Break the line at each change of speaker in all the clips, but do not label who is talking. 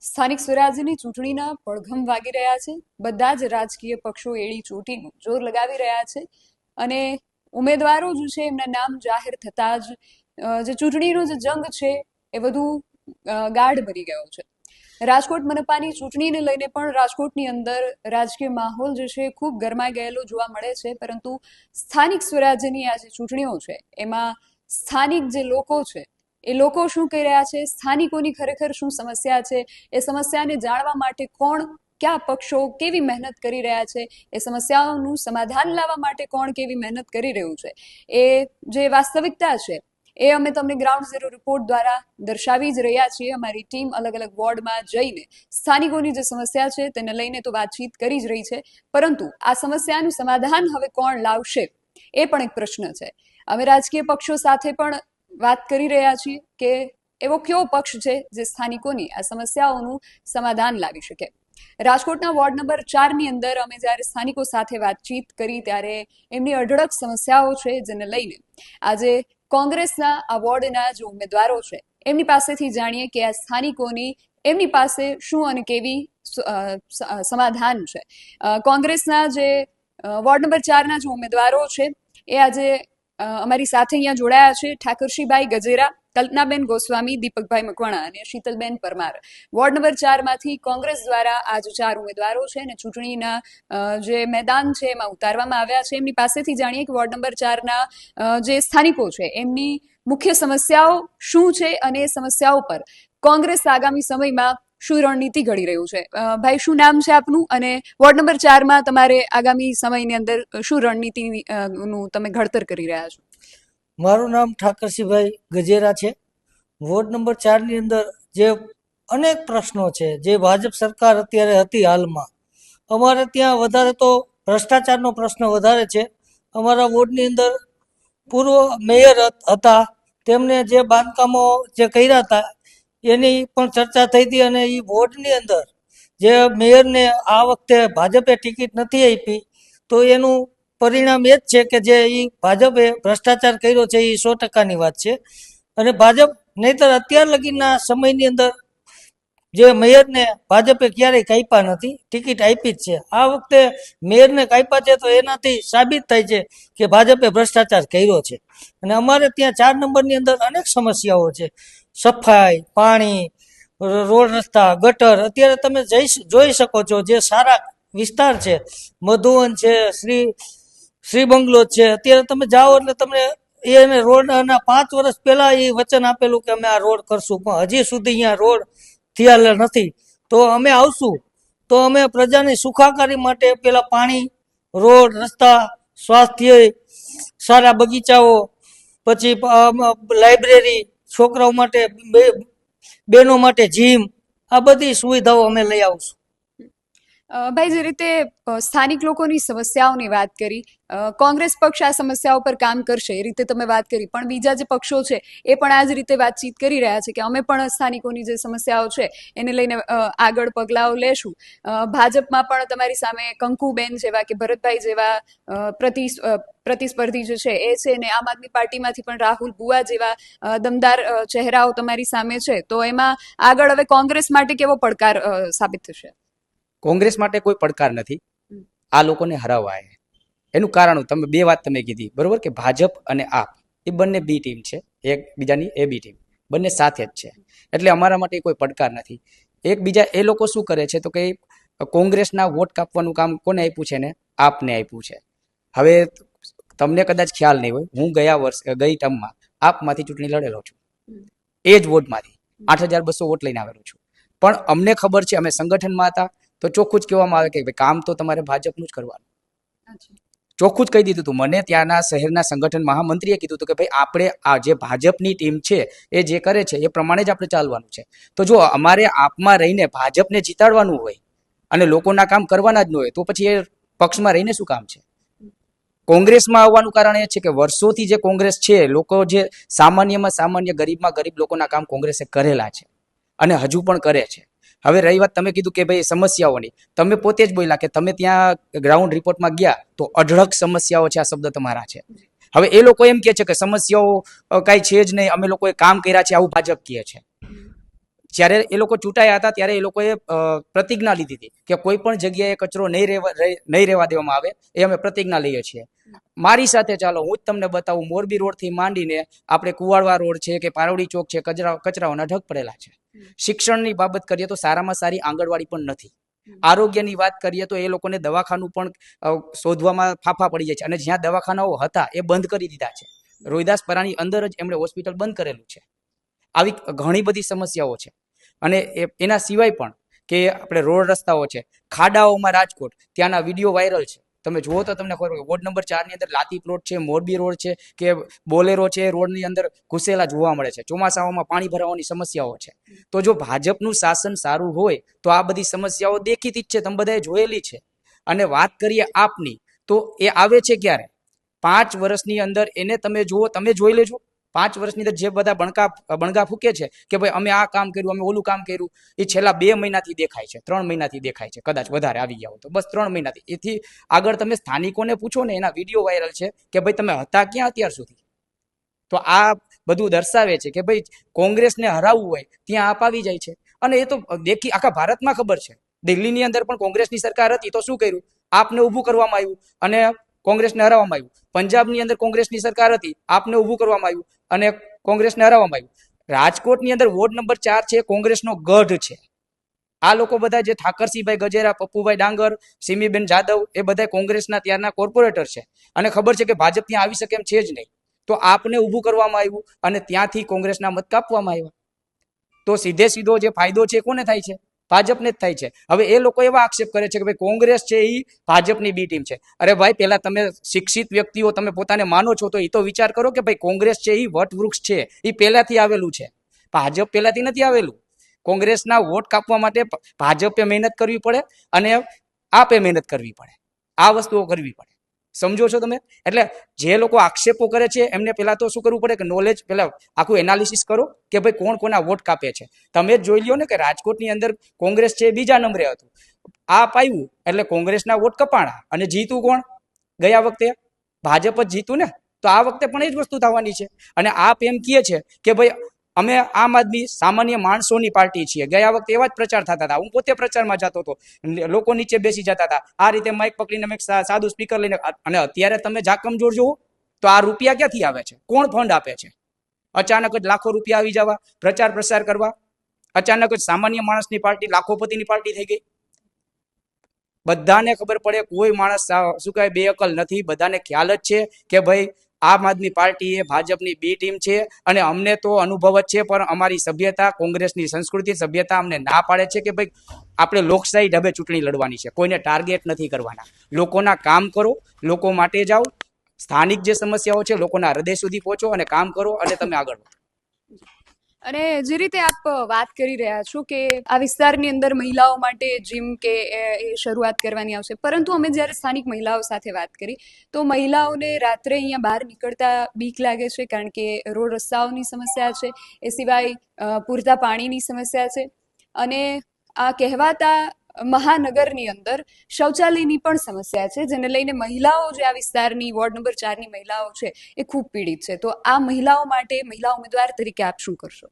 સ્થાનિક સ્વરાજ્યની ચૂંટણીના પડઘમ વાગી રહ્યા છે. બધા જ રાજકીય પક્ષો એડી ચોટીનું જોર લગાવી રહ્યા છે અને ઉમેદવારો જે છે એમના નામ જાહેર થતા જ જે ચૂંટણીનો જે જંગ છે એ વધુ ગાઢ બની ગયો છે. રાજકોટ મનપાની ચૂંટણીને લઈને પણ રાજકોટની અંદર રાજકીય માહોલ જે છે ખૂબ ગરમાઈ ગયેલો જોવા મળે છે, પરંતુ સ્થાનિક સ્વરાજ્યની આ જે ચૂંટણીઓ છે એમાં સ્થાનિક જે લોકો છે એ લોકો શું કહી રહ્યા છે, સ્થાનિકોની ખરેખર શું સમસ્યા છે, એ સમસ્યાને જાણવા માટે કોણ કયા પક્ષો કેવી મહેનત કરી રહ્યા છે, એ સમસ્યાઓનું સમાધાન લાવવા માટે કોણ કેવી મહેનત કરી રહ્યું છે, એ જે વાસ્તવિકતા છે એ અમે તમને ગ્રાઉન્ડ ઝીરો રિપોર્ટ દ્વારા દર્શાવી જ રહ્યા છીએ. અમારી ટીમ અલગ અલગ વોર્ડમાં જઈને સ્થાનિકોની જે સમસ્યા છે તેને લઈને તો વાતચીત કરી જ રહી છે, પરંતુ આ સમસ્યાનું સમાધાન હવે કોણ લાવશે એ પણ એક પ્રશ્ન છે. અમે રાજકીય પક્ષો સાથે પણ વાત કરી રહ્યા છીએ કે એવો કયો પક્ષ છે જે સ્થાનિકોની આ સમસ્યાઓનું સમાધાન લાવી શકે. રાજકોટના વોર્ડ નંબર 4ની અંદર અમે જ્યારે સ્થાનિકો સાથે વાતચીત કરી ત્યારે એમની અઢળક સમસ્યાઓ છે જેને લઈને આજે કોંગ્રેસના આ વોર્ડના જે ઉમેદવારો છે એમની પાસેથી જાણીએ કે આ સ્થાનિકોની એમની પાસે શું અને કેવી સમાધાન છે. કોંગ્રેસના જે વોર્ડ નંબર 4ના જે ઉમેદવારો છે એ આજે અમારી સાથે અહીંયા જોડાયા છે. ઠાકરશીભાઈ ગજેરા, કલ્પનાબેન ગોસ્વામી, દીપકભાઈ મકવાણા અને શીતલબેન પરમાર. વોર્ડ નંબર 4માંથી કોંગ્રેસ દ્વારા આ જે 4 ઉમેદવારો છે અને ચૂંટણીના જે મેદાન છે એમાં ઉતારવામાં આવ્યા છે. એમની પાસેથી જાણીએ કે વોર્ડ નંબર 4ના જે સ્થાનિકો છે એમની મુખ્ય સમસ્યાઓ શું છે અને એ સમસ્યાઓ પર કોંગ્રેસ આગામી સમયમાં શું રણનીતિ ઘડી રહ્યું છે. ભાઈ, શું નામ છે આપનું અને વોર્ડ નંબર 4માં તમારે આગામી સમયની અંદર શું રણનીતિનું તમે ઘડતર કરી રહ્યા છો?
મારું નામ ઠાકરસિંહભાઈ ગજેરા છે. વોર્ડ નંબર 4ની અંદર જે અનેક પ્રશ્નો છે, જે ભાજપ સરકાર અત્યારે હતી હાલમાં, અમારે ત્યાં વધારે તો ભ્રષ્ટાચારનો પ્રશ્ન વધારે છે. અમારા વોર્ડની અંદર પૂર્વ મેયર હતા, તેમને જે બાંધકામો જે કર્યા હતા એની પણ ચર્ચા થઈ હતી અને એ વોર્ડની અંદર જે મેયરને આ વખતે ભાજપે ટિકિટ નથી આપી તો એનું પરિણામ એ જ છે કે જે એ ભાજપે ભ્રષ્ટાચાર કર્યો છે એ 100%ની વાત છે. અને ભાજપ નહીતર અત્યાર લગીના સમયની અંદર જે મેયરને ભાજપે ક્યારેય કાપ્યા નથી, ટિકિટ આપી જ છે. આ વખતે મેયરને કાપ્યા છે તો એનાથી સાબિત થાય છે કે ભાજપે ભ્રષ્ટાચાર કર્યો છે. અને અમારે ત્યાં 4 નંબરની અંદર અનેક સમસ્યાઓ છે, સફાઈ, પાણી, રોડ રસ્તા, ગટર. અત્યારે તમે જોઈ શકો છો જે સારા વિસ્તાર છે, મધુવન છે, શ્રી બંગલો છે, અત્યારે તમે જાઓ એટલે તમને એને રોડના 5 વર્ષ પહેલા એ વચન આપેલું કે અમે આ રોડ કરશું, પણ હજી સુધી અહીંયા રોડ થયેલા નથી. તો અમે આવશું તો અમે પ્રજાની સુખાકારી માટે પેલા પાણી, રોડ રસ્તા, સ્વાસ્થ્ય, સારા બગીચાઓ, પછી લાઇબ્રેરી, છોકરાઓ માટે, બહેનો માટે જીમ, આ બધી સુવિધાઓ અમે લઈ આવશું.
ભાઈ, જે રીતે સ્થાનિક લોકોની સમસ્યાઓની વાત કરી, કોંગ્રેસ પક્ષ આ સમસ્યાઓ પર કામ કરશે એ રીતે તમે વાત કરી, પણ બીજા જે પક્ષો છે એ પણ આ જ રીતે વાતચીત કરી રહ્યા છે કે અમે પણ સ્થાનિકોની જે સમસ્યાઓ છે એને લઈને આગળ પગલાઓ લેશું. ભાજપમાં પણ તમારી સામે કંકુબેન જેવા કે ભરતભાઈ જેવા પ્રતિસ્પર્ધી જે છે એ છે, ને આમ આદમી પાર્ટીમાંથી પણ રાહુલ બુઆ જેવા દમદાર ચહેરાઓ તમારી સામે છે. તો એમાં આગળ હવે કોંગ્રેસ માટે કેવો પડકાર સાબિત થશે?
કોંગ્રેસ માટે કોઈ પડકાર નથી, આ લોકોને હરાવવા. એનું કારણ તમે 2 વાત તમે કીધી બરોબર, કે ભાજપ અને આપ એ બંને બી ટીમ છે, એકબીજાની એ બી ટીમ, બંને સાથે જ છે. એટલે અમારા માટે કોઈ પડકાર નથી. એકબીજા એ લોકો શું કરે છે તો કે કોંગ્રેસના વોટ કાપવાનું કામ કોને આપ્યું છે ને? આપને આપ્યું છે. હવે તમને કદાચ ખ્યાલ નહીં હોય, હું ગઈ ટર્મમાં આપમાંથી ચૂંટણી લડેલો છું, એ જ વોર્ડમાંથી 8200 વોટ લઈને આવેલો છું. પણ અમને ખબર છે, અમે સંગઠનમાં હતા તો ચોખ્ખું જ કહેવામાં આવે કે કામ તો તમારે ભાજપનું જ કરવાનું. ચોખ્ખું જ કહી દીધું હતું. મને ત્યાંના શહેરના સંગઠન મહામંત્રીએ કીધું હતું કે ભાઈ આપણે આ જે ભાજપની ટીમ છે એ જે કરે છે એ પ્રમાણે જ આપણે ચાલવાનું છે. તો જો અમારે આપમાં રહીને ભાજપને જીતાડવાનું હોય અને લોકોના કામ કરવાના જ ન હોય તો પછી એ પક્ષમાં રહીને શું કામ છે? કોંગ્રેસમાં આવવાનું કારણ એ છે કે વર્ષોથી જે કોંગ્રેસ છે, લોકો જે સામાન્યમાં સામાન્ય, ગરીબમાં ગરીબ લોકોના કામ કોંગ્રેસે કરેલા છે અને હજુ પણ કરે છે. હવે રહી વાત, તમે કીધું કે ભાઈ સમસ્યાઓની, તમે પોતે જ બોલ્યા કે તમે ત્યાં ગ્રાઉન્ડ રિપોર્ટમાં ગયા તો અઢળક સમસ્યાઓ છે, આ શબ્દ તમારા છે. હવે એ લોકો એમ કહે છે કે સમસ્યાઓ કાંઈ છે જ નહીં, અમે લોકોએ કામ કર્યા છે, આવું ભાજપ કહે છે. જ્યારે એ લોકો ચૂંટાયા હતા ત્યારે એ લોકોએ પ્રતિજ્ઞા લીધી હતી કે કોઈ પણ જગ્યાએ કચરો નહીં રહેવા દેવામાં આવે, એ અમે પ્રતિજ્ઞા લઈએ છીએ. મારી સાથે ચાલો, હું જ તમને બતાવું. મોરબી રોડ થી માંડીને આપણે કુવાડવા રોડ છે કે પારોડી ચોક છે, કચરાઓના ઢગ પડેલા છે. શિક્ષણની બાબત કરીએ તો સારામાં સારી આંગણવાડી પણ નથી. આરોગ્યની વાત કરીએ તો એ લોકોને દવાખાનું પણ શોધવામાં ફાફા પડી જાય છે, અને જ્યાં દવાખાનાઓ હતા એ બંધ કરી દીધા છે. રોહિદાસપરાની અંદર જ એમણે હોસ્પિટલ બંધ કરેલું છે. આવી ઘણી બધી સમસ્યાઓ છે. અને એના સિવાય પણ કે આપણે રોડ રસ્તાઓ છે, ખાડાઓમાં રાજકોટ, ત્યાંના વિડીયો વાયરલ છે. તમે જુઓ તો તમને ખબર હોય, વોર્ડ નંબર 4 ની અંદર લાતી પ્લોટ છે, મોરબી રોડ છે કે બોલેરો છે, રોડની અંદર ઘૂસેલા જોવા મળે છે. ચોમાસાઓમાં પાણી ભરાવાની સમસ્યાઓ છે. તો જો ભાજપનું શાસન સારું હોય તો આ બધી સમસ્યાઓ દેખીતી જ છે, તમે બધાએ જોયેલી છે. અને વાત કરીએ આપની, તો એ આવે છે ક્યારે? 5 વર્ષની અંદર એને તમે જુઓ, તમે જોઈ લેજો. 5 વર્ષની અંદર જે બધા બણગા ફૂકે છે કે ભાઈ અમે આ કામ કર્યું, અમે ઓલું કામ કર્યું, એ છેલ્લા 2 મહિનાથી દેખાય છે, 3 મહિનાથી દેખાય છે, કદાચ વધારે આવી ગયા હોય તો બસ 3 મહિનાથી. એથી આગળ તમે સ્થાનિકોને પૂછો ને, એના વિડીયો વાયરલ છે કે ભાઈ તમે હતા ક્યાં અત્યાર સુધી. તો આ બધું દર્શાવે છે કે ભાઈ કોંગ્રેસને હરાવવું હોય ત્યાં આપ આવી જાય છે. અને એ તો આખા ભારતમાં ખબર છે. દિલ્હીની અંદર પણ કોંગ્રેસની સરકાર હતી તો શું કર્યું? આપને ઊભું કરવામાં આવ્યું અને કોંગ્રેસને હરાવવામાં આવ્યું. પંજાબની અંદર કોંગ્રેસની સરકાર હતી, આપને ઊભું કરવામાં આવ્યું અને કોંગ્રેસને હરાવવામાં આવ્યું. રાજકોટની અંદર વોર્ડ નંબર 4 છે, કોંગ્રેસનો ગઢ છે. આ લોકો બધા જે ઠાકરસિંહભાઈ ગજેરા, પપ્પુભાઈ ડાંગર, સિમીબેન જાદવ, એ બધા કોંગ્રેસના ત્યારના કોર્પોરેટર છે. અને ખબર છે કે ભાજપ ત્યાં આવી શકે એમ છે જ નહીં. તો આપને ઊભું કરવામાં આવ્યું અને ત્યાંથી કોંગ્રેસના મત કાપવામાં આવ્યા. તો સીધો જે ફાયદો છે કોને થાય છે? ભાજપને જ થાય છે. હવે એ લોકો એવા આક્ષેપ કરે છે કે ભાઈ કોંગ્રેસ છે એ ભાજપની બી ટીમ છે. અરે ભાઈ, પહેલા તમે શિક્ષિત વ્યક્તિઓ, તમે પોતાને માનો છો તો એ તો વિચાર કરો કે ભાઈ કોંગ્રેસ છે એ વટવૃક્ષ છે, એ પહેલાથી આવેલું છે. ભાજપ પહેલાથી નથી આવેલું. કોંગ્રેસના વોટ કાપવા માટે ભાજપે મહેનત કરવી પડે અને આપે મહેનત કરવી પડે. આ વસ્તુઓ કરવી પડે. સમજો છો તમે? એટલે જે લોકો આક્ષેપો કરે છે એમને પહેલા તો શું કરવું પડે કે નોલેજ, પહેલા આખું એનાલિસિસ કરો કે ભાઈ કોણ કોના વોટ કાપે છે. તમે જ જોઈ લ્યો ને કે રાજકોટની અંદર કોંગ્રેસ છે બીજા નંબરે હતું. આપ આવ્યું એટલે કોંગ્રેસના વોટ કપાણા અને જીતું કોણ? ગયા વખતે ભાજપ જ જીતું ને. તો આ વખતે પણ એ જ વસ્તુ થવાની છે. અને આપ એમ કહે છે કે ભાઈ અમે આમ આદમી સામાન્ય માણસોની પાર્ટી છીએ. ગયા વખતે એવા જ પ્રચાર થતા હતા. હું પોતે પ્રચારમાં જતો હતો, લોકો નીચે બેસી જતા હતા, આ રીતે માઇક પકડીને મેં સાદું સ્પીકર લઈને. અને અત્યારે તમે જાકમ જોર જુઓ તો આ રૂપિયા ક્યાંથી આવે છે? કોણ ફંડ આપે છે? અચાનક જ લાખો રૂપિયા આવી જવા, પ્રચાર પ્રસાર કરવા. અચાનક જ સામાન્ય માણસની પાર્ટી લાખોપતિની પાર્ટી થઈ ગઈ. બધાને ખબર પડે, કોઈ માણસ શું કહે બેઅકલ નથી. બધાને ખ્યાલ જ છે કે ભાઈ આમ આદમી પાર્ટી એ ભાજપની બી ટીમ છે. અને અમને તો અનુભવ જ છે, પણ અમારી સભ્યતા, કોંગ્રેસની સંસ્કૃતિ, સભ્યતા અમને ના પાડે છે કે ભાઈ આપણે લોકશાહી ઢબે ચૂંટણી લડવાની છે. કોઈને ટાર્ગેટ નથી કરવાના. લોકોના કામ કરો, લોકો માટે જાઓ, સ્થાનિક જે સમસ્યાઓ છે લોકોના હૃદય સુધી પહોંચો અને કામ કરો અને તમે આગળ વધો.
અને જે રીતે આપ વાત કરી રહ્યા છો કે આ વિસ્તારની અંદર મહિલાઓ માટે જીમ કે એ શરૂઆત કરવાની આવશે, પરંતુ અમે જ્યારે સ્થાનિક મહિલાઓ સાથે વાત કરી તો મહિલાઓને રાત્રે અહીંયા બહાર નીકળતા બીક લાગે છે, કારણ કે રોડ રસ્તાઓની સમસ્યા છે, એ સિવાય પૂરતા પાણીની સમસ્યા છે, અને આ કહેવાતા મહાનગરની અંદર શૌચાલયની પણ સમસ્યા છે, જેને લઈને મહિલાઓ જે આ વિસ્તારની વોર્ડ નંબર 4ની મહિલાઓ છે એ ખૂબ પીડિત છે. તો આ મહિલાઓ માટે મહિલા ઉમેદવાર તરીકે આપ શું કરશો?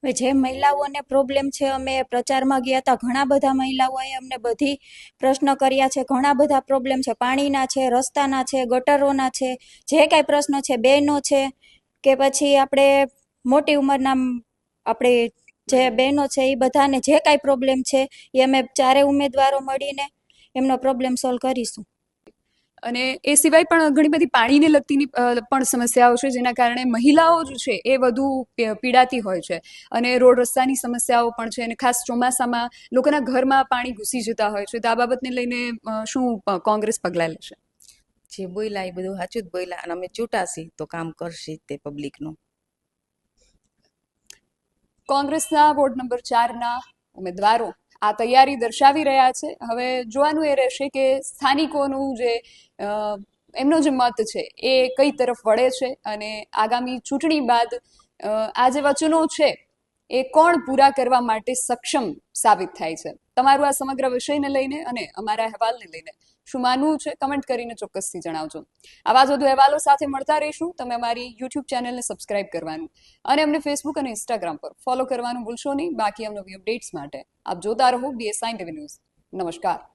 જે મહિલાઓને પ્રોબ્લેમ છે, અમે પ્રચારમાં ગયા હતા, ઘણા બધા મહિલાઓએ અમને બધી પ્રશ્ન કર્યા છે. ઘણા બધા પ્રોબ્લેમ છે, પાણીના છે, રસ્તાના છે, ગટરોના છે, જે કાંઈ પ્રશ્નો છે, બહેનો છે કે પછી આપણે મોટી ઉંમરના આપણે જે બહેનો છે, એ બધાને જે કાંઈ પ્રોબ્લેમ છે એ અમે 4 ઉમેદવારો મળીને એમનો પ્રોબ્લેમ સોલ્વ કરીશું.
અને એ સિવાય પણ ઘણી બધી પાણીને લગતીની પણ સમસ્યાઓ છે, જેના કારણે મહિલાઓ જે છે એ વધુ પીડાતી હોય છે. અને રોડ રસ્તાની સમસ્યાઓ પણ છે, અને ખાસ ચોમાસામાં લોકોના ઘરમાં પાણી ઘૂસી જતા હોય છે. તો આ બાબતને લઈને શું કોંગ્રેસ પગલાં લેશે?
જે બોલ્યા એ બધું સાચું જ બોલ્યા, અને અમે ચૂંટાશી તો કામ કરશી તે પબ્લિકનું.
કોંગ્રેસના વોર્ડ નંબર 4ના ઉમેદવારો આ તૈયારી દર્શાવી રહ્યા છે. હવે જોવાનું એ રહેશે કે સ્થાનિકોનું જે એમનો જે મત છે એ કઈ તરફ વળે છે, અને આગામી ચૂંટણી બાદ આ જે વચનો છે એ કોણ પૂરા કરવા માટે સક્ષમ સાબિત થાય છે. તમારું આ સમગ્ર વિષયને લઈને અને અમારા અહેવાલને લઈને શું માનવું છે કમેન્ટ કરીને ચોક્કસથી જણાવજો. આવા જ વધુ અહેવાલો સાથે મળતા રહીશું. તમે અમારી યુટ્યુબ ચેનલને સબસ્ક્રાઇબ કરવાનું અને અમને ફેસબુક અને ઇન્સ્ટાગ્રામ પર ફોલો કરવાનું ભૂલશો નહીં. બાકી અવનવી અપડેટ્સ માટે આપ જોતા રહો BSI ટીવી ન્યૂઝ. નમસ્કાર.